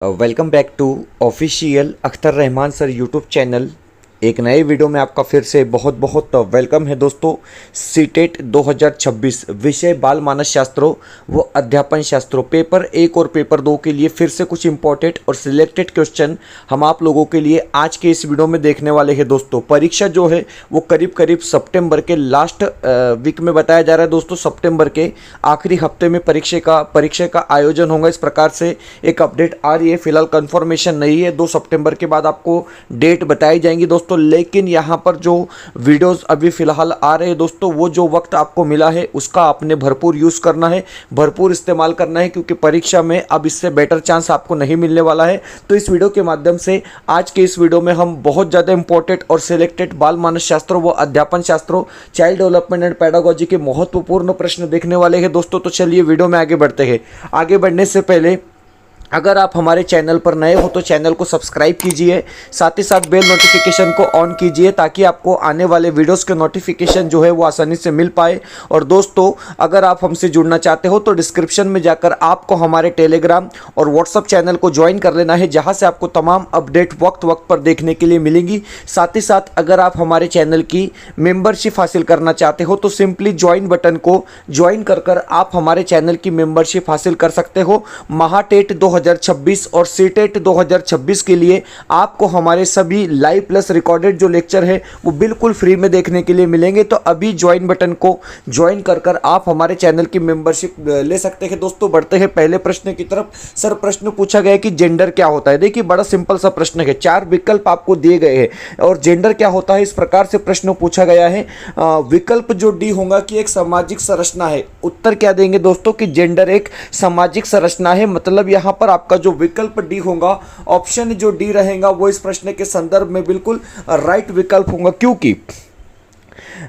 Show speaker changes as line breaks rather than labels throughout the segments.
Welcome back to official Akhtar Rahman sir YouTube channel. एक नए video में आपका फिर से बहुत बहुत वेलकम है दोस्तों। सीटेट 2026 विषय बाल मानस शास्त्रों व अध्यापन शास्त्रों पेपर 1 और पेपर 2 के लिए फिर से कुछ इंपॉर्टेंट और सिलेक्टेड क्वेश्चन हम आप लोगों के लिए आज के इस वीडियो में देखने वाले हैं दोस्तों। परीक्षा जो है वो करीब करीब सितंबर के लास्ट वीक में बताया जा रहा है दोस्तों। सितंबर के आखिरी हफ्ते में परीक्षा का आयोजन होगा, इस प्रकार से एक अपडेट आ रही है। फिलहाल कंफर्मेशन नहीं है, 2 सितंबर के बाद आपको डेट बताई जाएंगी दोस्तों। लेकिन यहाँ पर जो वीडियोस अभी फिलहाल आ रहे हैं दोस्तों, वो जो वक्त आपको मिला है उसका आपने भरपूर यूज़ करना है, भरपूर इस्तेमाल करना है, क्योंकि परीक्षा में अब इससे बेटर चांस आपको नहीं मिलने वाला है। तो इस वीडियो के माध्यम से आज के इस वीडियो में हम बहुत ज़्यादा इंपॉर्टेंट और सिलेक्टेड बाल मानस शास्त्रों व अध्यापन शास्त्रों चाइल्ड डेवलपमेंट एंड पेडागोजी के महत्वपूर्ण प्रश्न देखने वाले हैं दोस्तों। तो चलिए वीडियो में आगे बढ़ते हैं। आगे बढ़ने से पहले अगर आप हमारे चैनल पर नए हो तो चैनल को सब्सक्राइब कीजिए, साथ ही साथ बेल नोटिफिकेशन को ऑन कीजिए ताकि आपको आने वाले वीडियोस के नोटिफिकेशन जो है वो आसानी से मिल पाए। और दोस्तों, अगर आप हमसे जुड़ना चाहते हो तो डिस्क्रिप्शन में जाकर आपको हमारे टेलीग्राम और व्हाट्सअप चैनल को ज्वाइन कर लेना है, जहां से आपको तमाम अपडेट वक्त वक्त पर देखने के लिए मिलेंगी। साथ ही साथ अगर आप हमारे चैनल की मेंबरशिप हासिल करना चाहते हो तो सिंपली ज्वाइन बटन को ज्वाइन कर आप हमारे चैनल की मेंबरशिप हासिल कर सकते हो। महाटेट 2026 और सीटेट 2026 के लिए आपको हमारे सभी लाइव प्लस रिकॉर्डेड जो लेक्चर है वो बिल्कुल फ्री में देखने के लिए मिलेंगे। तो अभी ज्वाइन बटन को ज्वाइन कर आप हमारे चैनल की मेंबरशिप ले सकते हैं दोस्तों। बढ़ते हैं पहले प्रश्न की तरफ। सर, प्रश्न पूछा गया है कि जेंडर क्या होता है। देखिए, बड़ा सिंपल सा प्रश्न है, 4 विकल्प आपको दिए गए हैं और जेंडर क्या होता है इस प्रकार से प्रश्न पूछा गया है। विकल्प जो डी होगा कि एक सामाजिक संरचना है। उत्तर क्या देंगे दोस्तों कि जेंडर एक सामाजिक संरचना है। मतलब यहां पर आपका जो विकल्प डी होगा, ऑप्शन जो डी रहेगा, वो इस प्रश्न के संदर्भ में बिल्कुल राइट विकल्प होगा, क्योंकि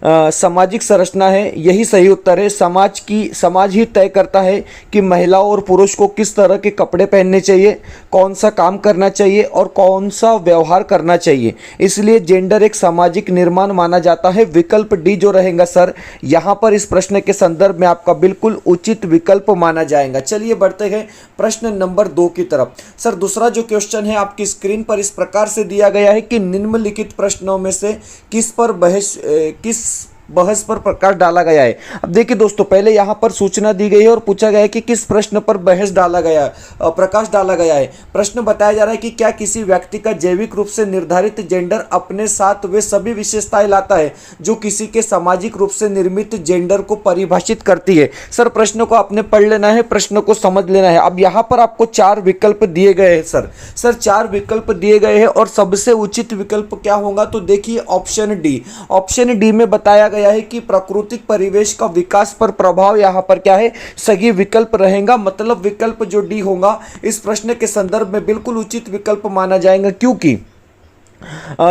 सामाजिक संरचना है, यही सही उत्तर है। समाज ही तय करता है कि महिला और पुरुष को किस तरह के कपड़े पहनने चाहिए, कौन सा काम करना चाहिए और कौन सा व्यवहार करना चाहिए। इसलिए जेंडर एक सामाजिक निर्माण माना जाता है। विकल्प डी जो रहेगा सर, यहां पर इस प्रश्न के संदर्भ में आपका बिल्कुल उचित विकल्प माना जाएगा। चलिए बढ़ते हैं प्रश्न नंबर 2 की तरफ। सर, दूसरा जो क्वेश्चन है आपकी स्क्रीन पर इस प्रकार से दिया गया है कि निम्नलिखित प्रश्नों में से किस बहस पर प्रकाश डाला गया है। अब देखिए दोस्तों, पहले यहां पर सूचना दी गई है और पूछा गया है कि किस प्रश्न पर बहस डाला गया, प्रकाश डाला गया है। प्रश्न बताया जा रहा है कि क्या किसी व्यक्ति का जैविक रूप से निर्धारित जेंडर अपने साथ वे सभी विशेषताएं लाता है जो किसी के सामाजिक रूप से निर्मित जेंडर को परिभाषित करती है। सर, प्रश्न को आपने पढ़ लेना है, प्रश्न को समझ लेना है। अब यहां पर आपको 4 विकल्प दिए गए हैं सर 4 विकल्प दिए गए हैं और सबसे उचित विकल्प क्या होगा तो देखिए ऑप्शन डी में बताया गया है कि प्राकृतिक परिवेश का विकास पर प्रभाव यहां पर क्या है, सही विकल्प रहेगा। मतलब विकल्प जो डी होगा इस प्रश्न के संदर्भ में बिल्कुल उचित विकल्प माना जाएगा, क्योंकि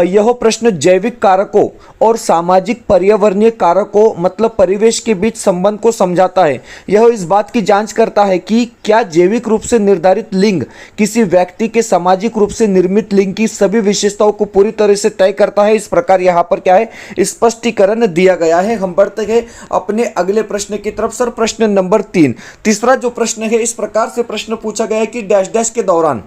यह प्रश्न जैविक कारकों और सामाजिक पर्यावरणीय कारकों मतलब परिवेश के बीच संबंध को समझाता है। यह इस बात की जांच करता है कि क्या जैविक रूप से निर्धारित लिंग किसी व्यक्ति के सामाजिक रूप से निर्मित लिंग की सभी विशेषताओं को पूरी तरह से तय करता है। इस प्रकार यहाँ पर क्या है, स्पष्टीकरण दिया गया है। हम बढ़ते हैं अपने अगले प्रश्न की तरफ। सर, प्रश्न नंबर 3, तीसरा जो प्रश्न है इस प्रकार से प्रश्न पूछा गया है कि डैश डैश के दौरान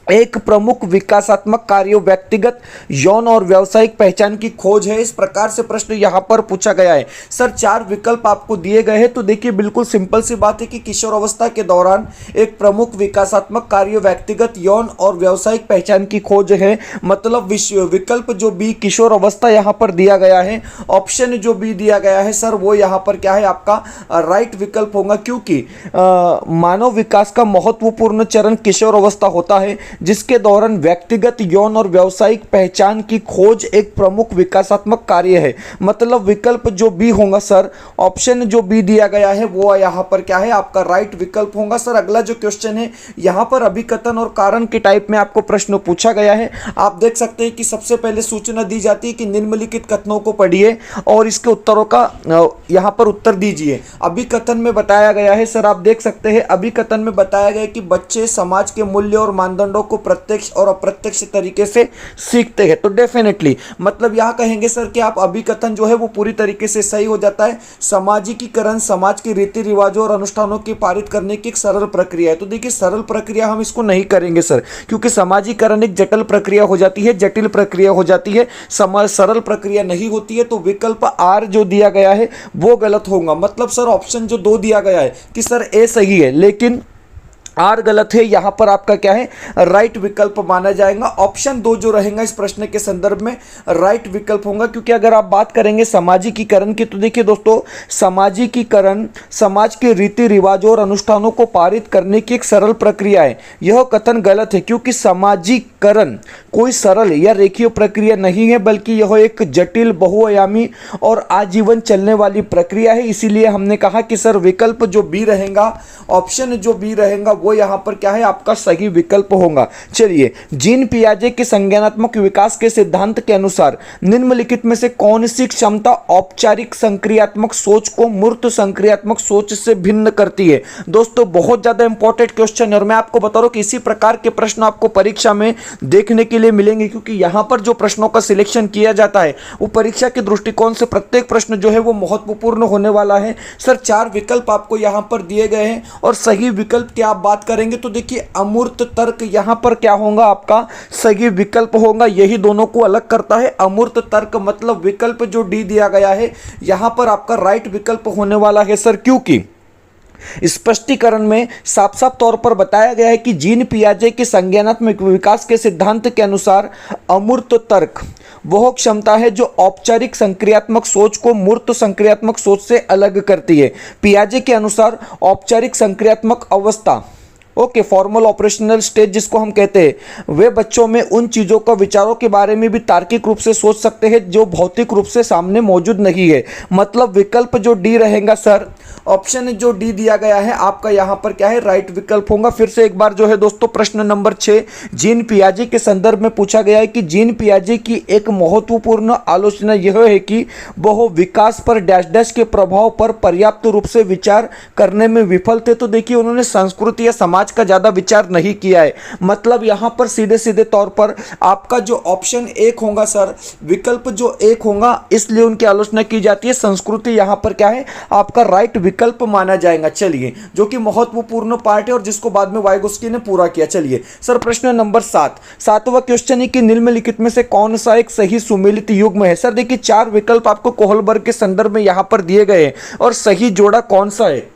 एक प्रमुख विकासात्मक कार्य व्यक्तिगत यौन और व्यावसायिक पहचान की खोज है। इस प्रकार से प्रश्न यहां पर पूछा गया है। सर, 4 विकल्प आपको दिए गए हैं। तो देखिए, बिल्कुल सिंपल सी बात है कि किशोर अवस्था के दौरान एक प्रमुख विकासात्मक कार्य व्यक्तिगत यौन और व्यावसायिक पहचान की खोज है। मतलब विकल्प जो बी किशोर अवस्था यहां पर दिया गया है, ऑप्शन जो बी दिया गया है सर, वो यहां पर क्या है आपका राइट विकल्प होगा, क्योंकि मानव विकास का महत्वपूर्ण चरण किशोर अवस्था होता है जिसके दौरान व्यक्तिगत यौन और व्यावसायिक पहचान की खोज एक प्रमुख विकासात्मक कार्य है। मतलब विकल्प जो बी होगा सर, ऑप्शन जो बी दिया गया है वो यहाँ पर क्या है आपका राइट विकल्प होगा। सर, अगला जो क्वेश्चन है यहाँ पर अभिकथन और कारण के टाइप में आपको प्रश्न पूछा गया है। आप देख सकते हैं कि सबसे पहले सूचना दी जाती है कि निम्नलिखित कथनों को पढ़िए और इसके उत्तरों का यहाँ पर उत्तर दीजिए। अभिकथन में बताया गया है सर, आप देख सकते हैं अभिकथन में बताया गया कि बच्चे समाज के मूल्य और मानदंडों को प्रत्यक्ष और अप्रत्यक्ष तरीके से सीखते हैं। तो डेफिनेटली मतलब यहाँ कहेंगे सर कि आप अभिकथन जो है वो पूरी तरीके से सही हो जाता है। सामाजिकीकरण समाज के रीति रिवाजों और अनुष्ठानों के पारित करने की एक सरल प्रक्रिया है। तो देखिए सरल प्रक्रिया हम इसको नहीं करेंगे सर, क्योंकि सामाजिकरण एक जटिल प्रक्रिया हो जाती है, जटिल प्रक्रिया हो जाती है, सरल प्रक्रिया नहीं होती है। तो विकल्प आर जो दिया गया है वो गलत होगा। मतलब सर ऑप्शन जो 2 दिया गया है कि सर ए सही है लेकिन आर गलत है, यहां पर आपका क्या है राइट विकल्प माना जाएगा। ऑप्शन 2 जो रहेगा इस प्रश्न के संदर्भ में राइट विकल्प होगा। क्योंकि अगर आप बात करेंगे सामाजिकीकरण की, तो देखिए दोस्तों सामाजिकीकरण समाज के रीति रिवाजों और अनुष्ठानों को पारित करने की एक सरल प्रक्रिया है। यह कथन गलत है, क्योंकि सामाजिकरण कोई सरल या रेखीय प्रक्रिया नहीं है, बल्कि यह एक जटिल बहुआयामी और आजीवन चलने वाली प्रक्रिया है। इसीलिए हमने कहा कि सर विकल्प जो बी रहेगा, ऑप्शन जो बी रहेगा वो यहां पर क्या है आपका सही विकल्प होगा। चलिए, जीन पियाजे के संज्ञानात्मक विकास के सिद्धांत के अनुसार निम्नलिखित में से कौन सी क्षमता औपचारिक संक्रियात्मक सोच को मूर्त संक्रियात्मक सोच से भिन्न करती है? दोस्तों बहुत ज्यादा इंपॉर्टेंट क्वेश्चन है और मैं आपको बता रहा हूं कि इसी प्रकार के प्रश्न आपको परीक्षा में देखने के लिए मिलेंगे, क्योंकि यहां पर जो प्रश्नों का सिलेक्शन किया जाता है वो परीक्षा के दृष्टिकोण से प्रत्येक प्रश्न जो है वो महत्वपूर्ण होने वाला है। सर 4 विकल्प आपको यहां पर दिए गए हैं और सही विकल्प की आप बात करेंगे तो देखिए अमूर्त तर्क यहां पर क्या होगा आपका सही विकल्प होगा। यही दोनों को अलग करता है। अमूर्त तर्क मतलब विकल्प जो डी दिया गया है यहां पर आपका राइट विकल्प होने वाला है सर, क्योंकि स्पष्टीकरण में साफ साफ तौर पर बताया गया है कि जीन पियाजे के संज्ञानात्मक विकास के सिद्धांत के अनुसार अमूर्त तर्क वह क्षमता है जो औपचारिक संक्रियात्मक सोच को मूर्त संक्रियात्मक सोच से अलग करती है। पियाजे के अनुसार औपचारिक संक्रियात्मक अवस्था फॉर्मल ऑपरेशनल स्टेज जिसको हम कहते हैं, वे बच्चों में उन चीज़ों का विचारों के बारे में भी तार्किक रूप से सोच सकते हैं जो भौतिक रूप से सामने मौजूद नहीं है। मतलब विकल्प जो डी रहेगा सर, ऑप्शन जो डी दिया गया है आपका यहाँ पर क्या है राइट विकल्प होगा। फिर से एक बार जो है दोस्तों प्रश्न नंबर 6 जीन पियाजे के संदर्भ में पूछा गया है कि जीन पियाजे की एक महत्वपूर्ण आलोचना यह है कि वह विकास पर डैश डैश के प्रभाव पर पर्याप्त रूप से विचार करने में विफल थे। तो देखिए उन्होंने संस्कृति या समाज का ज्यादा विचार नहीं किया है। मतलब यहां पर सीधे सीधे तौर पर आपका जो ऑप्शन 1 होगा सर, विकल्प जो 1 होगा, इसलिए उनकी आलोचना की जाती है। संस्कृति यहां पर क्या है आपका राइट विकल्प माना जाएगा। चलिए, जो कि महत्वपूर्ण पार्ट है और जिसको बाद में वाइगोस्की ने पूरा किया। चलिए सर प्रश्न नंबर 7वां क्वेश्चन है कि निम्नलिखित में से कौन सा एक सही सुमेलित युग्म है? सर देखिए 4 विकल्प आपको कोहलबर्ग के संदर्भ में यहां पर दिए गए हैं और सही जोड़ा कौन सा है,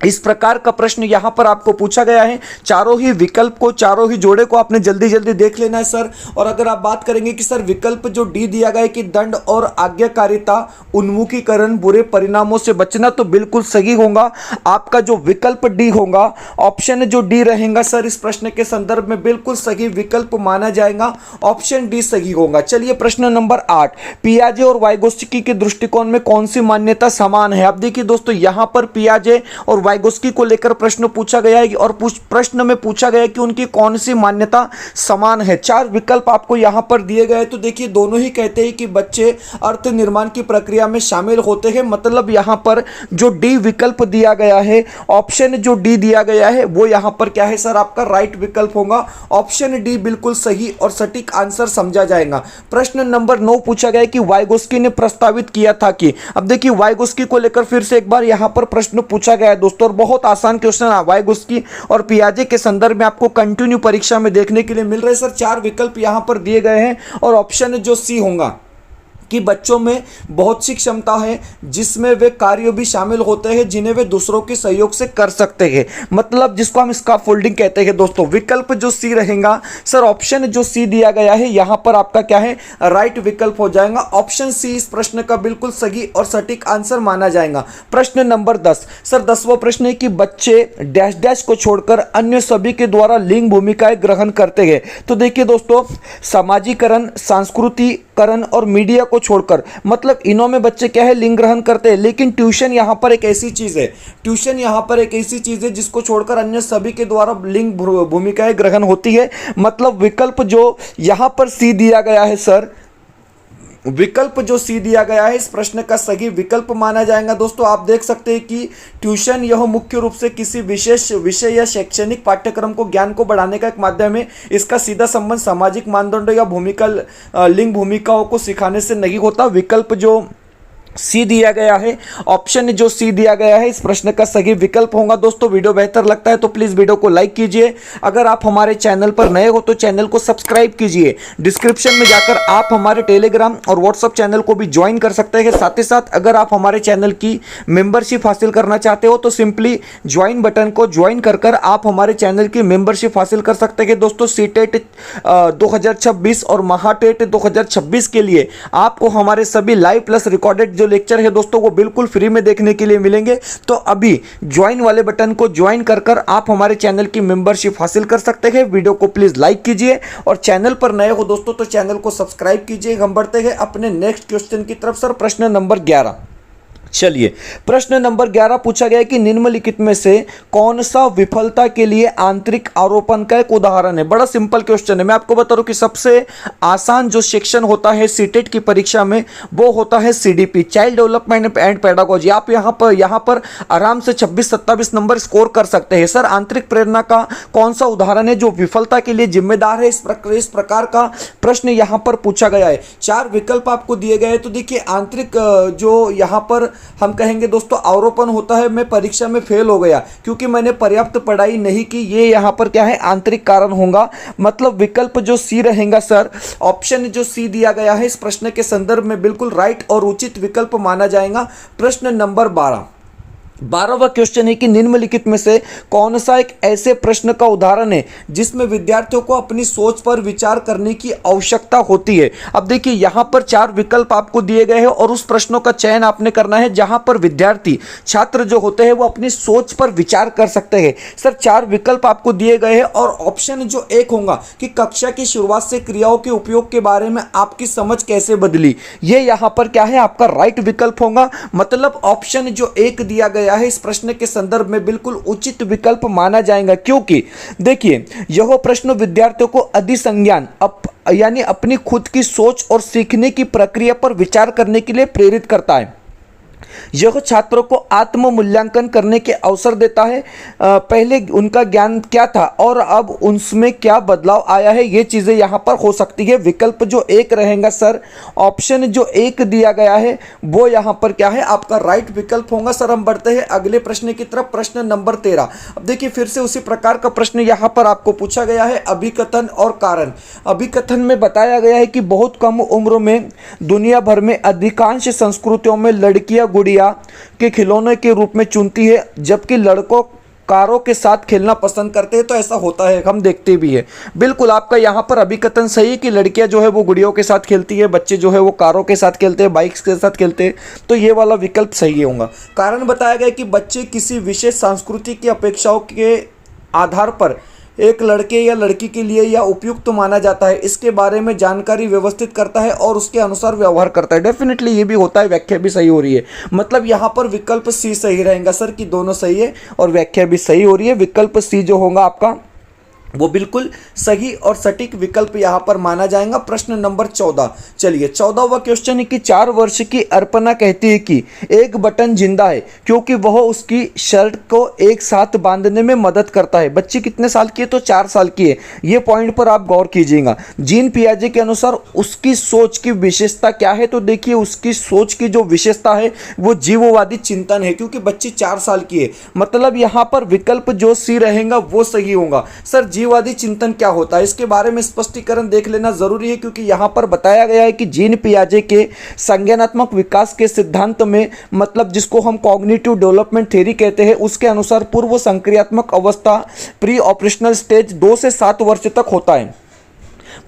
इस प्रकार का प्रश्न यहां पर आपको पूछा गया है। चारों ही विकल्प को, चारों ही जोड़े को आपने जल्दी जल्दी देख लेना है सर। और अगर आप बात करेंगे कि सर विकल्प जो डी दिया गया है कि दंड और आज्ञाकारिता उन्मुखीकरण बुरे परिणामों से बचना, तो बिल्कुल सही होगा आपका जो विकल्प डी होगा। ऑप्शन जो डी रहेगा सर इस प्रश्न के संदर्भ में बिल्कुल सही विकल्प माना जाएगा। ऑप्शन डी सही होगा। चलिए प्रश्न नंबर 8 पियाजे और वाइगोस्की के दृष्टिकोण में कौन सी मान्यता समान है? अब देखिए दोस्तों यहां पर पियाजे और वाइगोस्की को लेकर प्रश्न पूछा गया है और प्रश्न में पूछा गया है कि उनकी कौन सी मान्यता समान है। 4 विकल्प आपको यहां पर दिए गए। तो देखिए दोनों ही कहते हैं कि बच्चे अर्थ निर्माण की प्रक्रिया में शामिल होते हैं। मतलब यहां पर जो डी विकल्प दिया गया है, ऑप्शन जो डी दिया गया है वो यहां पर क्या है सर आपका राइट विकल्प होगा। ऑप्शन डी बिल्कुल सही और सटीक आंसर समझा जाएगा। प्रश्न नंबर 9 पूछा गया कि वाइगोस्की ने प्रस्तावित किया था कि, अब देखिए वाइगोस्की को लेकर फिर से एक बार यहां पर प्रश्न पूछा गया है दोस्तों, और बहुत आसान क्वेश्चन वाइगोस्की और पियाजे के संदर्भ में आपको कंटिन्यू परीक्षा में देखने के लिए मिल रहे हैं सर। 4 विकल्प यहां पर दिए गए हैं और ऑप्शन जो सी होगा कि बच्चों में बहुत सी क्षमता है जिसमें वे कार्य भी शामिल होते हैं जिन्हें वे दूसरों के सहयोग से कर सकते हैं। मतलब जिसको हम स्कैफोल्डिंग कहते हैं दोस्तों। विकल्प जो सी रहेगा सर, ऑप्शन जो सी दिया गया है यहां पर आपका क्या है राइट विकल्प हो जाएगा। ऑप्शन सी इस प्रश्न का बिल्कुल सही और सटीक आंसर माना जाएगा। प्रश्न नंबर 10 सर 10वां प्रश्न है कि बच्चे डैश डैश को छोड़कर अन्य सभी के द्वारा लिंग भूमिकाएं ग्रहण करते हैं। तो देखिए दोस्तों सामाजिकरण, सांस्कृतिकरण और मीडिया को छोड़कर, मतलब इनों में बच्चे क्या है लिंग ग्रहण करते हैं। लेकिन ट्यूशन यहां पर एक ऐसी चीज है, ट्यूशन यहां पर एक ऐसी चीज है जिसको छोड़कर अन्य सभी के द्वारा लिंग भूमिकाएं ग्रहण होती है। मतलब विकल्प जो यहां पर सी दिया गया है सर, विकल्प जो सी दिया गया है इस प्रश्न का सही विकल्प माना जाएगा। दोस्तों आप देख सकते हैं कि ट्यूशन यह मुख्य रूप से किसी विशेष विषय या शैक्षणिक पाठ्यक्रम को ज्ञान को बढ़ाने का एक माध्यम है। इसका सीधा संबंध सामाजिक मानदंडों या भूमिका लिंग भूमिकाओं को सिखाने से नहीं होता। विकल्प जो सी दिया गया है, ऑप्शन जो सी दिया गया है इस प्रश्न का सही विकल्प होगा। दोस्तों वीडियो बेहतर लगता है तो प्लीज वीडियो को लाइक कीजिए। अगर आप हमारे चैनल पर नए हो तो चैनल को सब्सक्राइब कीजिए। डिस्क्रिप्शन में जाकर आप हमारे टेलीग्राम और व्हाट्सएप चैनल को भी ज्वाइन कर सकते हैं। साथ ही साथ अगर आप हमारे चैनल की मेंबरशिप हासिल करना चाहते हो तो सिंपली ज्वाइन बटन को ज्वाइन कर आप हमारे चैनल की मेंबरशिप हासिल कर सकते हैं। दोस्तों सीटेट 2026 और महाटेट 2026 के लिए आपको हमारे सभी लाइव प्लस रिकॉर्डेड जो लेक्चर है दोस्तों वो बिल्कुल फ्री में देखने के लिए मिलेंगे। तो अभी ज्वाइन वाले बटन को ज्वाइन कर आप हमारे चैनल की मेंबरशिप हासिल कर सकते हैं। वीडियो को प्लीज लाइक कीजिए और चैनल पर नए हो दोस्तों तो चैनल को सब्सक्राइब कीजिए। हम बढ़ते हैं अपने नेक्स्ट क्वेश्चन की तरफ। सर प्रश्न नंबर 11, चलिए प्रश्न नंबर 11 पूछा गया है कि निम्नलिखित में से कौन सा विफलता के लिए आंतरिक आरोपण का एक उदाहरण है। बड़ा सिंपल क्वेश्चन है। मैं आपको बता रहा हूं कि सबसे आसान जो सेक्शन होता है सीटेट की परीक्षा में वो होता है CDP, child development and pedagogy. आप यहां पर आराम से 26-27 नंबर स्कोर कर सकते हैं। सर आंतरिक प्रेरणा का कौन सा उदाहरण है जो विफलता के लिए जिम्मेदार है, इस प्रकार का प्रश्न यहां पर पूछा गया है। 4 विकल्प आपको दिए गए हैं। तो देखिए आंतरिक जो यहां पर हम कहेंगे दोस्तों आरोपण होता है मैं परीक्षा में फेल हो गया क्योंकि मैंने पर्याप्त पढ़ाई नहीं की, ये यहां पर क्या है आंतरिक कारण होगा। मतलब विकल्प जो सी रहेगा सर, ऑप्शन जो सी दिया गया है इस प्रश्न के संदर्भ में बिल्कुल राइट और उचित विकल्प माना जाएगा। प्रश्न नंबर 12वां क्वेश्चन है कि निम्नलिखित में से कौन सा एक ऐसे प्रश्न का उदाहरण है जिसमें विद्यार्थियों को अपनी सोच पर विचार करने की आवश्यकता होती है। अब देखिए यहां पर 4 विकल्प आपको दिए गए हैं और उस प्रश्नों का चयन आपने करना है जहां पर विद्यार्थी छात्र जो होते हैं वो अपनी सोच पर विचार कर सकते हैं। सर 4 विकल्प आपको दिए गए हैं और ऑप्शन जो एक होगा कि कक्षा की शुरुआत से क्रियाओं के उपयोग के बारे में आपकी समझ कैसे बदली, ये यहां पर क्या है आपका राइट विकल्प होगा। मतलब ऑप्शन जो एक दिया गया है इस प्रश्न के संदर्भ में बिल्कुल उचित विकल्प माना जाएगा क्योंकि देखिए यह प्रश्न विद्यार्थियों को अधिसंज्ञान यानी अपनी खुद की सोच और सीखने की प्रक्रिया पर विचार करने के लिए प्रेरित करता है। यह छात्रों को आत्म मूल्यांकन करने के अवसर देता है। पहले उनका ज्ञान क्या था और अब उनमें क्या बदलाव आया है, ये चीजें यहां पर हो सकती है। विकल्प जो एक रहेगा सर, ऑप्शन जो एक दिया गया है वो यहां पर क्या है आपका राइट विकल्प होगा। सर हम बढ़ते हैं अगले प्रश्न की तरफ। प्रश्न नंबर 13। अब देखिए फिर से उसी प्रकार का प्रश्न यहां पर आपको पूछा गया है, अभिकथन और कारण। अभिकथन में बताया गया है कि बहुत कम उम्र में दुनिया भर में अधिकांश संस्कृतियों में लड़कियां गुड़िया के खिलौने के रूप में चुनती है जबकि लड़कों कारों के साथ खेलना पसंद करते हैं। तो ऐसा होता है, हम देखते भी है। बिल्कुल आपका यहाँ पर अभिकथन सही है कि लड़कियां जो है वो गुड़ियों के साथ खेलती है, बच्चे जो है वो कारों के साथ खेलते हैं, बाइक्स के साथ खेलते हैं। तो ये वाला विकल्प सही होगा। कारण बताया गया कि बच्चे किसी विशेष संस्कृति की अपेक्षाओं के आधार पर एक लड़के या लड़की के लिए या उपयुक्त माना जाता है, इसके बारे में जानकारी व्यवस्थित करता है और उसके अनुसार व्यवहार करता है। डेफिनेटली ये भी होता है, व्याख्या भी सही हो रही है। मतलब यहाँ पर विकल्प सी सही रहेगा सर कि दोनों सही है और व्याख्या भी सही हो रही है। विकल्प सी जो होगा आपका वो बिल्कुल सही और सटीक विकल्प यहां पर माना जाएगा। प्रश्न नंबर 14। चलिए 14वां क्वेश्चन है कि 4 वर्ष की अर्पणा कहती है कि एक बटन जिंदा है क्योंकि वह उसकी शर्ट को एक साथ बांधने में मदद करता है। बच्ची कितने साल की है? तो 4 साल की है। ये पॉइंट पर आप गौर कीजिएगा। जीन पियाजे के अनुसार उसकी सोच की विशेषता क्या है? तो देखिए उसकी सोच की जो विशेषता है वो जीववादी चिंतन है क्योंकि बच्ची 4 साल की है। मतलब यहां पर विकल्प जो सी रहेगा वो सही होगा। सर जीववादी चिंतन क्या होता है इसके बारे में स्पष्टीकरण देख लेना जरूरी है क्योंकि यहां पर बताया गया है कि जीन पियाजे के संज्ञानात्मक विकास के सिद्धांत में, मतलब जिसको हम कॉग्निटिव डेवलपमेंट थ्योरी कहते हैं, उसके अनुसार पूर्व संक्रियात्मक अवस्था प्री ऑपरेशनल स्टेज 2 से 7 वर्ष तक होता है।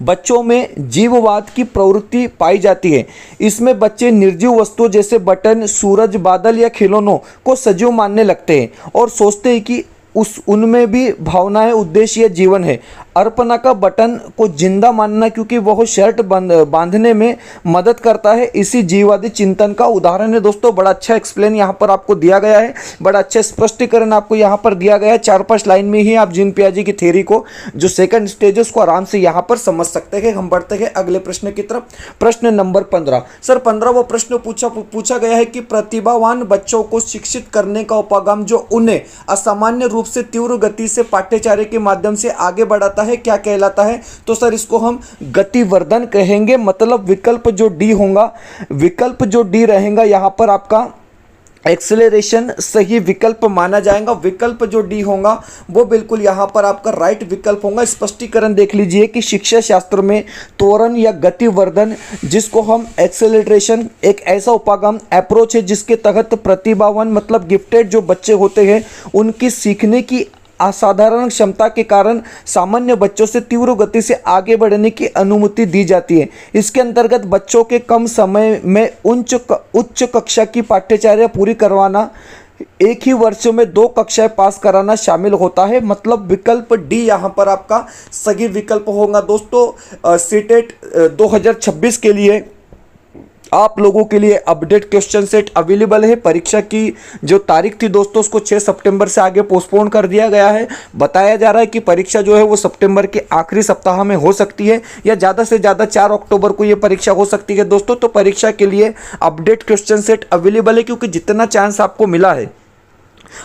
बच्चों में जीववाद की प्रवृत्ति पाई जाती है। इसमें बच्चे निर्जीव वस्तुओं जैसे बटन, सूरज, बादल या खिलौनों को सजीव मानने लगते हैं और सोचते हैं कि उनमें भी भावनाएं, उद्देश्य या जीवन है। अर्पणा का बटन को जिंदा मानना क्योंकि वह शर्ट बांधने में मदद करता है, इसी जीववादी चिंतन का उदाहरण है। दोस्तों बड़ा अच्छा एक्सप्लेन यहाँ पर आपको दिया गया है, बड़ा अच्छा स्पष्टीकरण आपको यहाँ पर दिया गया है। 4-5 लाइन में ही आप जीन पियाजे की थ्योरी को जो सेकंड स्टेज है उसको आराम से यहाँ पर समझ सकते हैं। हम बढ़ते हैं अगले प्रश्न की तरफ। प्रश्न नंबर 15। सर 15वां प्रश्न पूछा गया है कि प्रतिभावान बच्चों को शिक्षित करने का उपागम जो उन्हें असामान्य रूप से तीव्र गति से पाठ्यचर्या के माध्यम से आगे बढ़ाता है क्या कहलाता है? तो सर इसको हम गतिवर्धन कहेंगे। मतलब विकल्प जो डी होगा, विकल्प जो डी रहेगा यहाँ पर आपका एक्सेलरेशन सही विकल्प माना जाएगा। विकल्प जो डी होगा वो बिल्कुल यहाँ पर आपका राइट विकल्प होगा। स्पष्टीकरण देख लीजिए कि शिक्षा शास्त्र में त्वरण या गतिवर्धन जिसको हम एक्सेलरेशन एक ऐसा उपागम अप्रोच है जिसके तहत प्रतिभावान मतलब गिफ्टेड जो बच्चे होते हैं उनकी सीखने की असाधारण क्षमता के कारण सामान्य बच्चों से तीव्र गति से आगे बढ़ने की अनुमति दी जाती है। इसके अंतर्गत बच्चों के कम समय में उच्च कक्षा की पाठ्यचर्या पूरी करवाना, एक ही वर्ष में 2 कक्षाएं पास कराना शामिल होता है। मतलब विकल्प डी यहाँ पर आपका सही विकल्प होगा। दोस्तों सीटेट 2026 के लिए आप लोगों के लिए अपडेट क्वेश्चन सेट अवेलेबल है। परीक्षा की जो तारीख थी दोस्तों उसको 6 सितंबर से आगे पोस्टपोन कर दिया गया है। बताया जा रहा है कि परीक्षा जो है वो सितंबर के आखिरी सप्ताह में हो सकती है या ज़्यादा से ज़्यादा 4 अक्टूबर को ये परीक्षा हो सकती है दोस्तों। तो परीक्षा के लिए अपडेट क्वेश्चन सेट अवेलेबल है क्योंकि जितना चांस आपको मिला है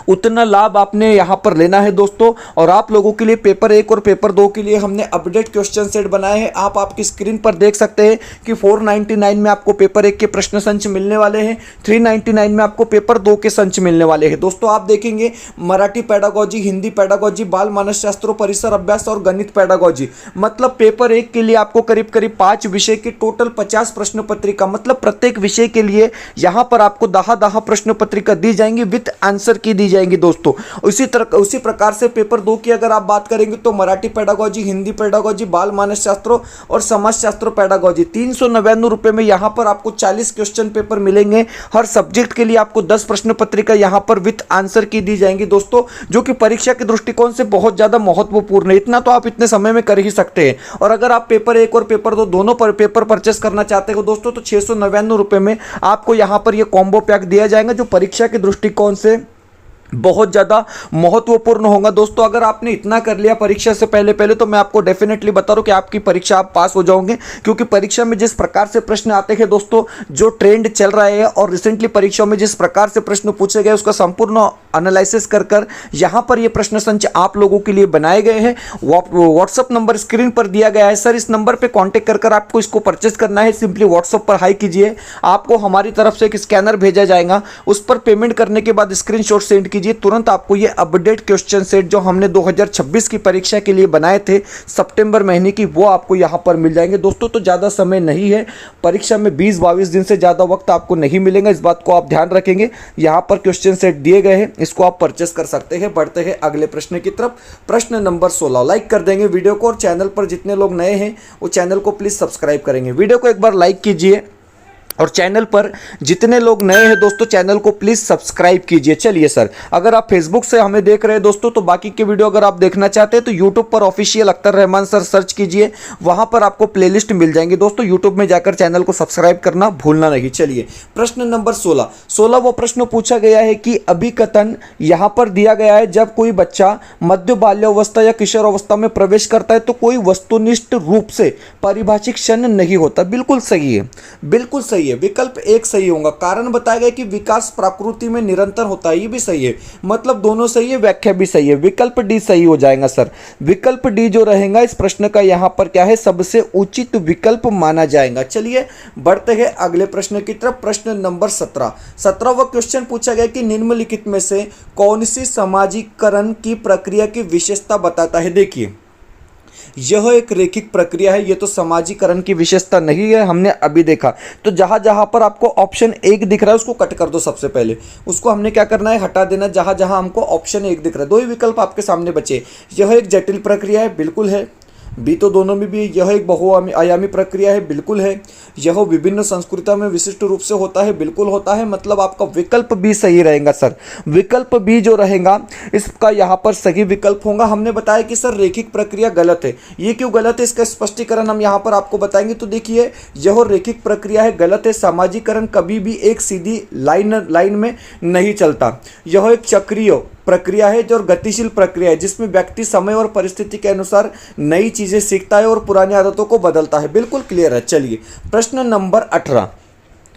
उतना लाभ आपने यहाँ पर लेना है दोस्तों। और आप लोगों के लिए पेपर 1 और पेपर 2 के लिए हमने अपडेट क्वेश्चन सेट बनाए हैं। आप आपकी स्क्रीन पर देख सकते हैं कि 499 में आपको पेपर 1 के प्रश्न संच मिलने वाले हैं, 399 में आपको पेपर 2 के संच मिलने वाले हैं। दोस्तों आप देखेंगे मराठी पेडागोजी, हिंदी पेडागोजी, बाल मानस शास्त्रों, परिसर अभ्यास और गणित पेडागोजी। मतलब पेपर 1 के लिए आपको करीब करीब 5 विषय की टोटल 50 प्रश्न पत्रिका, मतलब प्रत्येक विषय के लिए यहाँ पर आपको 10 प्रश्न पत्रिका दी जाएंगी विथ आंसर की दी जाएंगी दोस्तों। उसी प्रकार से पेपर 2 की अगर आप बात करेंगे तो मराठी पेडागोजी, हिंदी पेडागोजी, बाल मानस शास्त्रों और समाज शास्त्र पेडागोजी 399 रुपए में यहाँ पर आपको 40 क्वेश्चन पेपर मिलेंगे। हर सब्जेक्ट के लिए आपको 10 प्रश्न पत्रिका यहाँ पर विथ आंसर की दी जाएंगी दोस्तों, जो कि परीक्षा के दृष्टिकोण से बहुत ज्यादा महत्वपूर्ण है। इतना तो आप इतने समय में कर ही सकते हैं। और अगर आप पेपर 1 और पेपर 2 दोनों पर पेपर परचेस करना चाहते हो दोस्तों तो 699 रुपए में आपको यहाँ पर ये कॉम्बो पैक दिया जाएगा जो परीक्षा के दृष्टिकोण से बहुत ज़्यादा महत्वपूर्ण होगा दोस्तों। अगर आपने इतना कर लिया परीक्षा से पहले तो मैं आपको डेफिनेटली बता रहा हूँ कि आपकी परीक्षा आप पास हो जाओगे, क्योंकि परीक्षा में जिस प्रकार से प्रश्न आते हैं दोस्तों, जो ट्रेंड चल रहा है और रिसेंटली परीक्षाओं में जिस प्रकार से प्रश्न पूछे गए उसका संपूर्ण एनालिसिस कर यहाँ पर ये प्रश्न संच आप लोगों के लिए बनाए गए हैं। व्हाट्सअप नंबर स्क्रीन पर दिया गया है सर, इस नंबर पर कॉन्टेक्ट कर आपको इसको परचेस करना है। सिंपली व्हाट्सअप पर हाई कीजिए, आपको हमारी तरफ से एक स्कैनर भेजा जाएगा, उस पर पेमेंट करने के बाद स्क्रीनशॉट सेंड कीजिए, तुरंत आपको ये अपडेट क्वेश्चन सेट जो हमने 2026 की परीक्षा के लिए बनाए थे सितंबर महीने की, वो आपको यहाँ पर मिल जाएंगे दोस्तों। तो ज़्यादा समय नहीं है, परीक्षा में 20-22 दिन से ज़्यादा वक्त आपको नहीं मिलेगा, इस बात को आप ध्यान रखेंगे। यहाँ पर क्वेश्चन सेट दिए गए हैं, इसको आप परचेस कर सकते हैं। बढ़ते हैं अगले प्रश्न की तरफ। प्रश्न नंबर 16। लाइक कर देंगे वीडियो को और चैनल पर जितने लोग नए हैं वो चैनल को प्लीज़ सब्सक्राइब करेंगे। वीडियो को एक बार लाइक कीजिए और चैनल पर जितने लोग नए हैं दोस्तों चैनल को प्लीज़ सब्सक्राइब कीजिए। चलिए सर, अगर आप फेसबुक से हमें देख रहे हैं दोस्तों तो बाकी के वीडियो अगर आप देखना चाहते हैं तो यूट्यूब पर official Akhtar Rahman sir search कीजिए, वहां पर आपको प्लेलिस्ट मिल जाएंगे दोस्तों। यूट्यूब में जाकर चैनल को सब्सक्राइब करना भूलना नहीं। चलिए प्रश्न नंबर 16 वो प्रश्न पूछा गया है कि अभिकथन यहाँ पर दिया गया है, जब कोई बच्चा मध्य बाल्यावस्था या किशोर अवस्था में प्रवेश करता है तो कोई वस्तुनिष्ठ रूप से परिभाषित क्षण नहीं होता। बिल्कुल सही है, बिल्कुल सही है। विकल्प 1 सही होगा। कारण बताया गया कि विकास प्रकृति में निरंतर होता है, ये भी सही है। मतलब दोनों सही है, व्याख्या भी सही है। विकल्प डी सही हो जाएगा सर। विकल्प डी जो रहेगा इस प्रश्न का यहाँ पर क्या है, सबसे उचित विकल्प माना जाएगा। चलिए बढ़ते हैं अगले प्रश्न की तरफ। प्रश्न नंबर 17वां क्वेश्चन पूछा गया कि निम्नलिखित में से कौन सी सामाजिकरण की प्रक्रिया की विशेषता बताता है। देखिए यह एक रैखिक प्रक्रिया है, ये तो समाजीकरण की विशेषता नहीं है, हमने अभी देखा। तो जहां जहां पर आपको ऑप्शन 1 दिख रहा है उसको कट कर दो, सबसे पहले उसको हमने क्या करना है, हटा देना। जहां जहां हमको ऑप्शन 1 दिख रहा है, 2 ही विकल्प आपके सामने बचे। यह एक जटिल प्रक्रिया है, बिल्कुल है। बी तो दोनों में भी। यह एक बहुआयामी प्रक्रिया है, बिल्कुल है। यह विभिन्न संस्कृतियों में विशिष्ट रूप से होता है, बिल्कुल होता है, मतलब आपका विकल्प बी सही रहेगा सर। विकल्प बी जो रहेगा इसका यहाँ पर सही विकल्प होगा। हमने बताया कि सर रेखिक प्रक्रिया गलत है, ये क्यों गलत है इसका स्पष्टीकरण हम यहाँ पर आपको बताएंगे। तो देखिए यह रेखिक प्रक्रिया है, गलत है। सामाजिकरण कभी भी एक सीधी लाइन में नहीं चलता, यह एक चक्रीय प्रक्रिया है जो गतिशील प्रक्रिया है जिसमें व्यक्ति समय और परिस्थिति के अनुसार नई चीजें सीखता है और पुरानी आदतों को बदलता है। बिल्कुल क्लियर है। चलिए प्रश्न नंबर 18।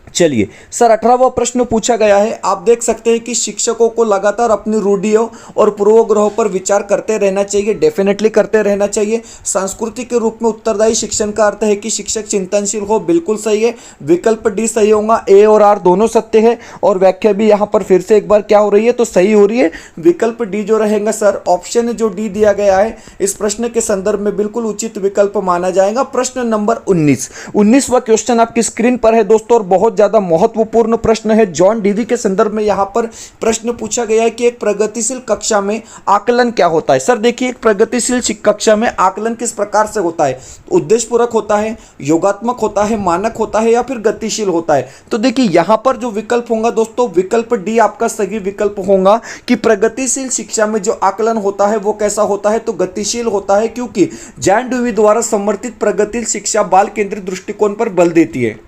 चलिए सर 18वां प्रश्न पूछा गया है। आप देख सकते हैं कि शिक्षकों को लगातार अपनी रूढ़ियों और पूर्वाग्रहों पर विचार करते रहना चाहिए, डेफिनेटली करते रहना चाहिए। संस्कृति के रूप में उत्तरदायी शिक्षण का अर्थ है कि शिक्षक चिंतनशील हो, बिल्कुल सही है। विकल्प डी सही होगा, ए और आर दोनों सत्य है और व्याख्या भी यहाँ पर फिर से एक बार क्या हो रही है तो सही हो रही है। विकल्प डी जो रहेगा सर, ऑप्शन जो डी दिया गया है इस प्रश्न के संदर्भ में बिल्कुल उचित विकल्प माना जाएगा। प्रश्न नंबर 19वां क्वेश्चन आपकी स्क्रीन पर है दोस्तों और बहुत ज्यादा महत्वपूर्ण प्रश्न है। जॉन डीवी के संदर्भ में यहां पर प्रश्न पूछा गया है कि एक प्रगतिशील कक्षा में आकलन क्या होता है। सर देखिए एक प्रगतिशील कक्षा में आकलन किस प्रकार से होता है, उद्देश्यपूर्वक होता है, योगात्मक होता है, मानक होता है या फिर गतिशील होता है। तो देखिए यहां पर जो विकल्प होगा दोस्तों, विकल्प डी आपका सही विकल्प होगा कि प्रगतिशील शिक्षा में जो आकलन होता है वो कैसा होता है तो गतिशील होता है, क्योंकि जॉन डीवी द्वारा समर्थित प्रगतिशील शिक्षा बाल केंद्रित दृष्टिकोण पर बल देती है।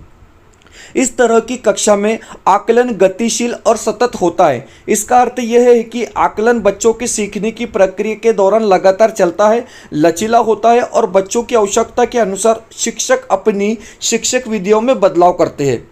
इस तरह की कक्षा में आकलन गतिशील और सतत होता है। इसका अर्थ यह है कि आकलन बच्चों के सीखने की प्रक्रिया के दौरान लगातार चलता है, लचीला होता है और बच्चों की आवश्यकता के अनुसार शिक्षक अपनी शिक्षक विधियों में बदलाव करते हैं।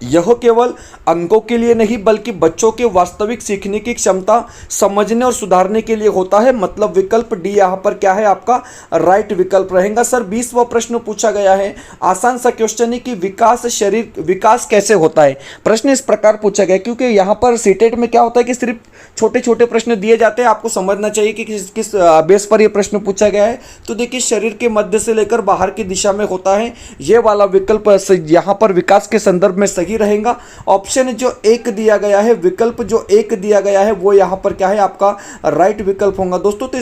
यह केवल अंकों के लिए नहीं बल्कि बच्चों के वास्तविक सीखने की क्षमता समझने और सुधारने के लिए होता है। मतलब विकल्प डी यहाँ पर क्या है आपका राइट विकल्प रहेगा। सर 20वां प्रश्न पूछा गया है, आसान सा क्वेश्चन है कि विकास कैसे होता है। प्रश्न इस प्रकार पूछा गया क्योंकि यहाँ पर सीटेट में क्या होता है कि सिर्फ छोटे छोटे प्रश्न दिए जाते हैं, आपको समझना चाहिए कि किस बेस पर यह प्रश्न पूछा गया है। तो देखिए शरीर के मध्य से लेकर बाहर की दिशा में होता है, ये वाला विकल्प यहाँ पर विकास के संदर्भ में सही रहेगा। ऑप्शन जो एक दिया गया है, विकल्प जो एक दिया गया है वो यहां पर क्या है आपका राइट विकल्प होगा दोस्तों। तो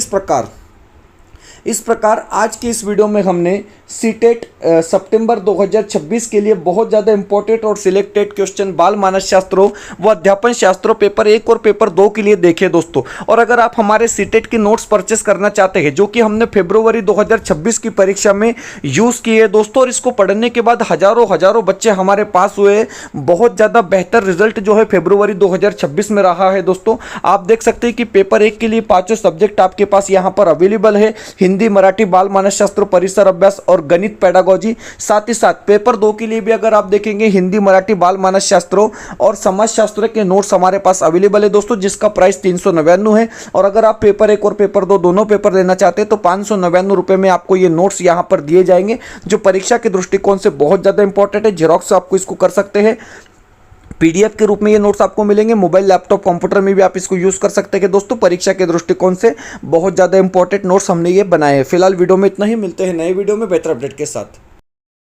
इस प्रकार आज की इस वीडियो में हमने सीटेट सितंबर 2026 के लिए बहुत ज़्यादा इंपॉर्टेंट और सिलेक्टेड क्वेश्चन बाल मानस शास्त्रों व अध्यापन शास्त्रों पेपर 1 और पेपर 2 के लिए देखे दोस्तों। और अगर आप हमारे सीटेट की नोट्स परचेस करना चाहते हैं जो कि हमने फरवरी 2026 की परीक्षा में यूज़ किए दोस्तों, और इसको पढ़ने के बाद हजारों बच्चे हमारे पास हुए, बहुत ज़्यादा बेहतर रिजल्ट जो है फरवरी 2026 में रहा है दोस्तों। आप देख सकते हैं कि पेपर 1 के लिए 5 सब्जेक्ट आपके पास यहाँ पर अवेलेबल है, हिंदी, मराठी, बाल मानस शास्त्र, परिसर अभ्यास और गणित पेडागोजी। साथ ही साथ पेपर 2 के लिए भी अगर आप देखेंगे हिंदी, मराठी, बाल मानस शास्त्रों और समाज शास्त्र के नोट्स हमारे पास अवेलेबल है दोस्तों, जिसका प्राइस 399 है। और अगर आप पेपर 1 और पेपर 2 दोनों पेपर लेना चाहते हैं तो 599 रुपए में आपको ये नोट्स यहाँ पर दिए जाएंगे, जो परीक्षा के दृष्टिकोण से बहुत ज़्यादा इंपॉर्टेंट है। जेरोक्स आपको इसको कर सकते हैं, पीडीएफ के रूप में ये नोट्स आपको मिलेंगे, मोबाइल, लैपटॉप, कंप्यूटर में भी आप इसको यूज़ कर सकते हैं दोस्तों। परीक्षा के दृष्टिकोण से बहुत ज़्यादा इंपॉर्टेंट नोट्स हमने ये बनाए हैं। फिलहाल वीडियो में इतना ही, मिलते हैं नए वीडियो में बेहतर अपडेट के साथ।